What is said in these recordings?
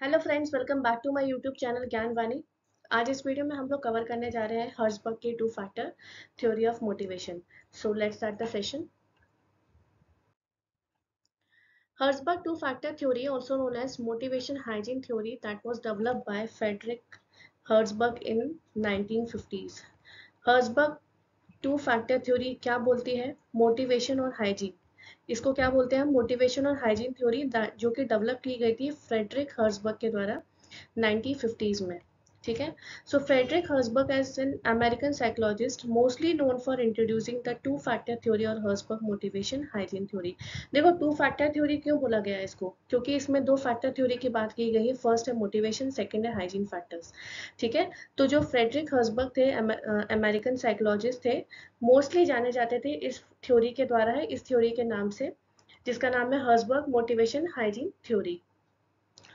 Hello friends, welcome back to my YouTube channel Gyan Vani. आज इस video में हम लोग कवर करने जा रहे हैं हर्ट्जबर्ग के to factor theory of motivation. So let's start the session. Herzberg two-factor theory, also known as motivation hygiene theory, that was developed by Frederick Herzberg in 1950s. Herzberg to factor theory क्या बोलती है? Motivation और hygiene, इसको क्या बोलते हैं हम? Motivation और हाइजीन थ्योरी, जो कि डेवलप की गई थी फ्रेडरिक हर्सबर्ग के द्वारा 1950s में। ठीक है। So Frederick Herzberg as an American psychologist mostly known for introducing the two factor theory or Herzberg motivation hygiene theory. देखो, टू फैक्टर थ्योरी क्यों बोला गया है इसको? क्योंकि इसमें दो फैक्टर थ्योरी की बात की गई है। फर्स्ट है मोटिवेशन, सेकंड है हाइजीन फैक्टर्स। ठीक है। तो जो फ्रेडरिक हर्सबर्ग थे, अमेरिकन साइकोलॉजिस्ट थे, मोस्टली जाने जाते थे इस थ्योरी के द्वारा है, इस थ्योरी के नाम से, जिसका नाम है Herzberg motivation hygiene theory.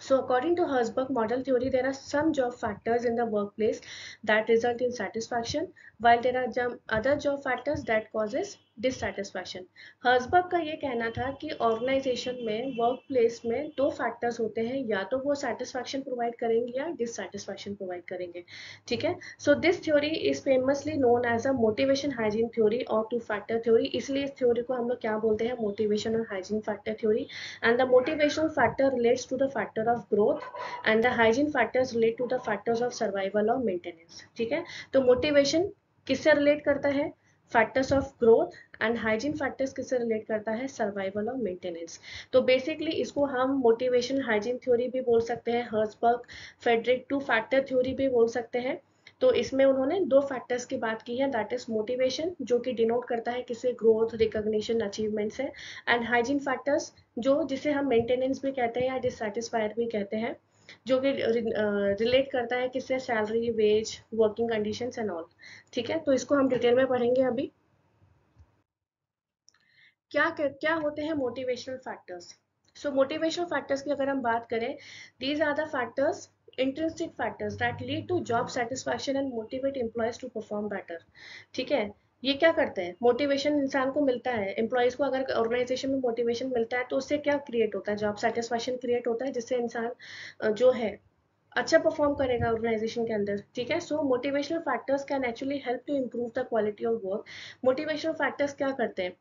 So according to Herzberg model theory, there are some job factors in the workplace that result in satisfaction, while there are some other job factors that causes dissatisfaction. Herzberg का ये कहना था कि organisation में, work place में दो factors होते हैं, या तो वो सेटिस्फैक्शन प्रोवाइड करेंगे या डिससेटिस्फैक्शन प्रोवाइड करेंगे। ठीक है। So this theory is famously known as a motivation hygiene theory और टू फैक्टर थ्योरी। इसलिए इस थ्योरी को हम लोग क्या बोलते हैं? मोटिवेशन और hygiene factor theory. And the motivational factor relates to the factor of growth and the hygiene factors relate to the factors of survival or maintenance. ठीक है। तो मोटिवेशन किससे रिलेट करता है? Factors of growth. And hygiene factors किससे relate करता है? Survival और मेंटेनेंस. तो बेसिकली इसको हम मोटिवेशन हाइजीन थ्योरी भी बोल सकते हैं, Herzberg Frederick two factor theory भी बोल सकते हैं। तो इसमें उन्होंने दो फैक्टर्स की बात की है, दैट इज मोटिवेशन, जो कि डिनोट करता है किसी ग्रोथ, रिकॉग्निशन, अचीवमेंट्स है, एंड हाइजीन फैक्टर्स, जो जिसे हम मेंटेनेंस भी कहते हैं या डिससेटिस्फायर भी कहते हैं, जो कि रिलेट करता है किससे? Salary, wage, working conditions and all. ठीक है। तो इसको हम डिटेल में पढ़ेंगे अभी। क्या क्या होते हैं motivational factors? So motivational factors की अगर हम बात करें, these are the factors, intrinsic factors that lead to job satisfaction and motivate employees to perform better. ठीक है। ये क्या करते हैं? मोटिवेशन इंसान को मिलता है, एम्प्लॉयज को अगर ऑर्गेनाइजेशन में मोटिवेशन मिलता है तो उससे क्या क्रिएट होता है? जॉब सेटिस्फैक्शन क्रिएट होता है, जिससे इंसान जो है अच्छा परफॉर्म करेगा ऑर्गेनाइजेशन के अंदर. ठीक है। So motivational factors can actually help to improve the quality of work. Motivational factors क्या करते हैं?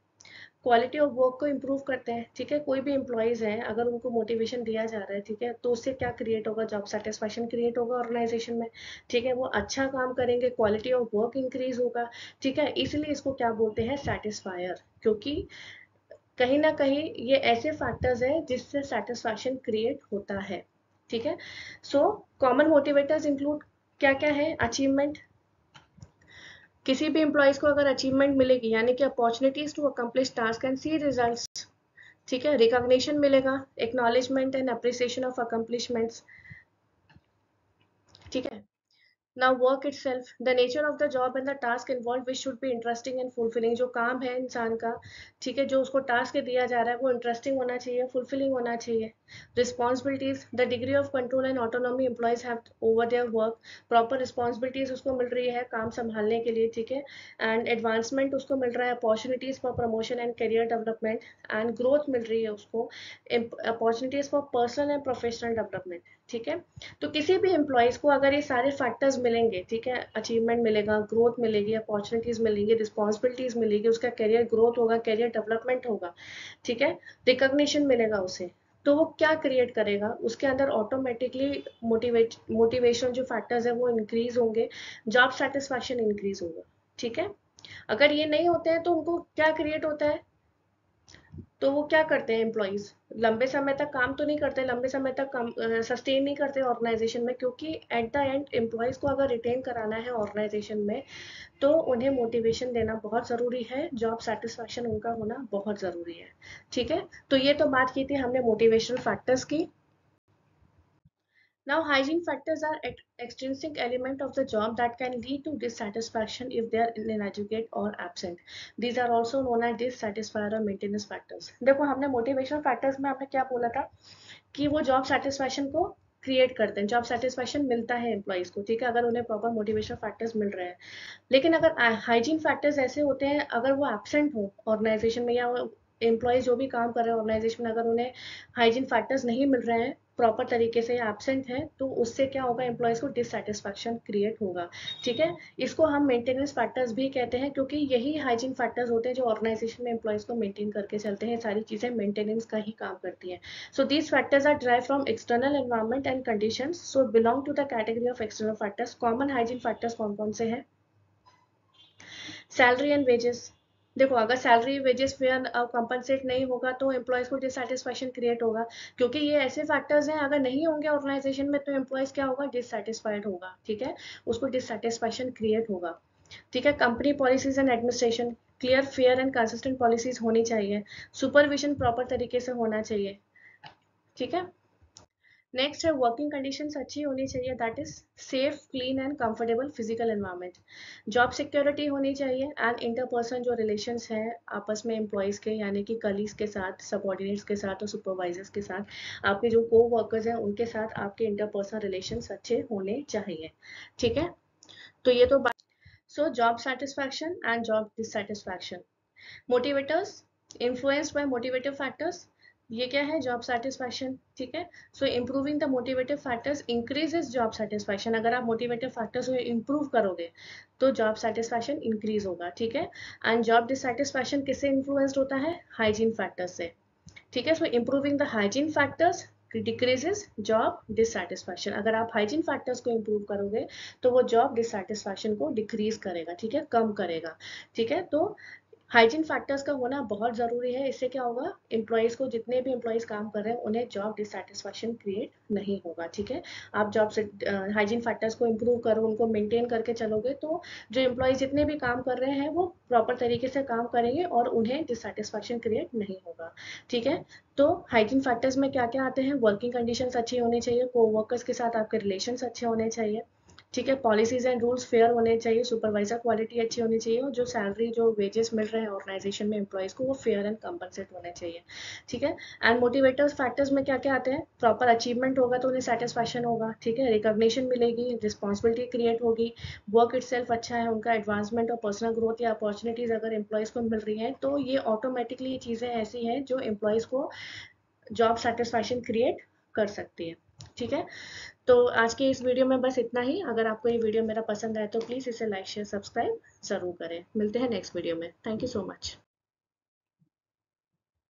क्वालिटी ऑफ वर्क को इम्प्रूव करते हैं. ठीक है। कोई भी एम्प्लॉयज हैं, अगर उनको मोटिवेशन दिया जा रहा है, ठीक है, तो उससे क्या क्रिएट होगा? जॉब सेटिस्फैक्शन क्रिएट होगा ऑर्गेनाइजेशन में. ठीक है। वो अच्छा काम करेंगे, क्वालिटी ऑफ वर्क इंक्रीज होगा. ठीक है। इसलिए इसको क्या बोलते हैं? सेटिस्फायर. क्योंकि कहीं ना कहीं ये ऐसे फैक्टर्स हैं जिससे सेटिस्फैक्शन क्रिएट होता है. ठीक है। सो कॉमन मोटिवेटर्स इंक्लूड क्या क्या है? अचीवमेंट. किसी भी एम्प्लॉयज को अगर अचीवमेंट मिलेगी, यानी कि opportunities to accomplish task and see results. ठीक है। रिकॉग्निशन मिलेगा, acknowledgement and appreciation of accomplishments. ठीक है। Now work itself, the nature of the job and the task involved which should be interesting and fulfilling. जो काम है इंसान का, ठीक है, जो उसको टास्क दिया जा रहा है, वो इंटरेस्टिंग होना चाहिए, फुलफिलिंग होना चाहिए. Responsibilities, the degree of control and autonomy employees have over their work. Proper responsibilities उसको मिल रही है काम संभालने के लिए. ठीक है। एंड एडवांसमेंट उसको मिल रहा है, opportunities for promotion and career development, and growth मिल रही है उसको, opportunities for personal and professional development. ठीक है। तो किसी भी एम्प्लॉयज को अगर ये सारे फैक्टर्स मिलेंगे, ठीक है, अचीवमेंट मिलेगा, ग्रोथ मिलेगी, अपॉर्चुनिटीज मिलेंगी, रिस्पॉन्सिबिलिटीज मिलेगी, उसका करियर ग्रोथ होगा, करियर डेवलपमेंट होगा. ठीक है। रिकॉग्निशन मिलेगा उसे, तो वो क्या क्रिएट करेगा? उसके अंदर ऑटोमेटिकली मोटिवेशन जो फैक्टर्स है वो इंक्रीज होंगे, जॉब सेटिस्फैक्शन इंक्रीज होगा. ठीक है। अगर ये नहीं होते हैं तो उनको क्या क्रिएट होता है? तो वो क्या करते हैं एम्प्लॉयज? लंबे समय तक काम तो नहीं करते, लंबे समय तक काम सस्टेन नहीं करते ऑर्गेनाइजेशन में, क्योंकि एट द एंड एम्प्लॉयज को अगर रिटेन कराना है ऑर्गेनाइजेशन में, तो उन्हें मोटिवेशन देना बहुत ज़रूरी है, जॉब सेटिस्फैक्शन उनका होना बहुत ज़रूरी है. ठीक है। तो ये तो बात की थी हमने मोटिवेशनल फैक्टर्स की. Now, hygiene factors are extrinsic element of the job that can lead to dissatisfaction if they are inadequate or absent. These are also known as dissatisfier or maintenance factors. देखो, हमने motivational factors में आपने क्या बोला था कि वो job satisfaction को क्रिएट करते हैं, जॉब सेटिस्फैक्शन मिलता है एम्प्लॉयज को. ठीक है। अगर उन्हें प्रॉपर मोटिवेशनल फैक्टर्स मिल रहे हैं. लेकिन अगर हाइजीन फैक्टर्स ऐसे होते हैं, अगर वो एबसेंट हो ऑर्गेनाइजेशन में, या एम्प्लॉयज जो भी काम कर रहे हैं ऑर्गेनाइजेशन में, अगर उन्हें हाइजीन फैक्टर्स नहीं मिल रहे हैं, प्रॉपर तरीके से एब्सेंट है तो उससे क्या होगा, एम्प्लॉयज़ को डिससेटिस्फैक्शन क्रिएट होगा। ठीक है, इसको हम मेंटेनेंस फैक्टर्स भी कहते हैं, क्योंकि यही हाइजीन फैक्टर्स होते हैं जो ऑर्गेनाइजेशन में एम्प्लॉयज़ को मेंटेन करके चलते हैं। सारी चीज़ें मेंटेनेंस का ही काम करती हैं। So these factors are drive from external environment and conditions, so belong to the category of external factors. Common hygiene factors कौन कौन से हैं? Salary and wages. देखो, अगर सैलरी वेजेस फेयर कंपनसेट नहीं होगा तो एम्प्लॉयज को डिससेटिस्फैक्शन क्रिएट होगा, क्योंकि ये ऐसे फैक्टर्स हैं, अगर नहीं होंगे ऑर्गेनाइजेशन में तो एम्प्लॉयज क्या होगा, डिससेटिस्फाइड होगा। ठीक है, उसको डिससेटिस्फैक्शन क्रिएट होगा। ठीक है, company policies and administration, clear fair and consistent policies होनी चाहिए। सुपरविजन प्रॉपर तरीके से होना चाहिए। ठीक है, नेक्स्ट है वर्किंग कंडीशंस अच्छी होनी चाहिए, that is safe, clean and comfortable physical environment. Job security होनी चाहिए एंड इंटरपर्सन जो रिलेशंस हैं आपस में एम्प्लॉयज़ के, यानी कि कलीग्स के साथ, सबॉर्डिनेट्स के साथ और सुपरवाइजर्स के साथ, आपके जो को वर्कर्स हैं उनके साथ आपके इंटरपर्सनल रिलेशंस अच्छे होने चाहिए। ठीक है, तो ये तो so job satisfaction and job dissatisfaction. Motivators, influenced by motivative factors, ये क्या है, जॉब सेटिस्फैक्शन। ठीक है, so improving the motivative factors increases job satisfaction. अगर आप मोटिवेटिव फैक्टर्स को इम्प्रूव करोगे तो जॉब सेटिस्फैक्शन इंक्रीज होगा। ठीक है, एंड जॉब डिससेटिस्फैक्शन किससे इन्फ्लुएंस्ड होता है, हाइजीन फैक्टर्स से। ठीक है, so improving the hygiene factors decreases job dissatisfaction. अगर आप हाइजीन फैक्टर्स को इम्प्रूव करोगे तो वो जॉब डिससेटिस्फैक्शन को डिक्रीज करेगा। ठीक है, कम करेगा। ठीक है, तो हाइजीन फैक्टर्स का होना बहुत ज़रूरी है। इससे क्या होगा, एम्प्लॉयज़ को, जितने भी एम्प्लॉयज़ काम कर रहे हैं उन्हें जॉब डिससेटिस्फैक्शन क्रिएट नहीं होगा। ठीक है, आप जॉब से हाइजीन फैक्टर्स को इम्प्रूव करो, उनको मेंटेन करके चलोगे तो जो एम्प्लॉयज़ जितने भी काम कर रहे हैं वो प्रॉपर तरीके से काम करेंगे और उन्हें डिससेटिस्फैक्शन क्रिएट नहीं होगा। ठीक है, तो हाइजीन फैक्टर्स में क्या क्या आते हैं, वर्किंग कंडीशंस अच्छी होनी चाहिए, कोवर्कर्स के साथ आपके रिलेशंस अच्छे होने चाहिए। ठीक है, पॉलिसीज एंड रूल्स फेयर होने चाहिए, सुपरवाइजर क्वालिटी अच्छी होनी चाहिए और जो सैलरी, जो वेजेस मिल रहे हैं ऑर्गेनाइजेशन में एम्प्लॉयज को, वो फेयर एंड कंपनसेट होने चाहिए। ठीक है, एंड मोटिवेटर्स फैक्टर्स में क्या क्या आते हैं, प्रॉपर अचीवमेंट होगा तो उन्हें सेटिस्फैक्शन होगा। ठीक है, रिकॉग्निशन मिलेगी, रिस्पॉन्सिबिलिटी क्रिएट होगी, वर्क इटसेल्फ अच्छा है, उनका एडवांसमेंट और पर्सनल ग्रोथ या अपॉर्चुनिटीज अगर एम्प्लॉयज को मिल रही हैं तो ये ऑटोमेटिकली ये चीज़ें ऐसी हैं जो एम्प्लॉयज को जॉब सेटिस्फैक्शन क्रिएट कर सकती है। ठीक है, तो आज के इस वीडियो में बस इतना ही। अगर आपको ये वीडियो मेरा पसंद आए तो प्लीज़ इसे लाइक शेयर सब्सक्राइब ज़रूर करें। मिलते हैं नेक्स्ट वीडियो में। Thank you so much.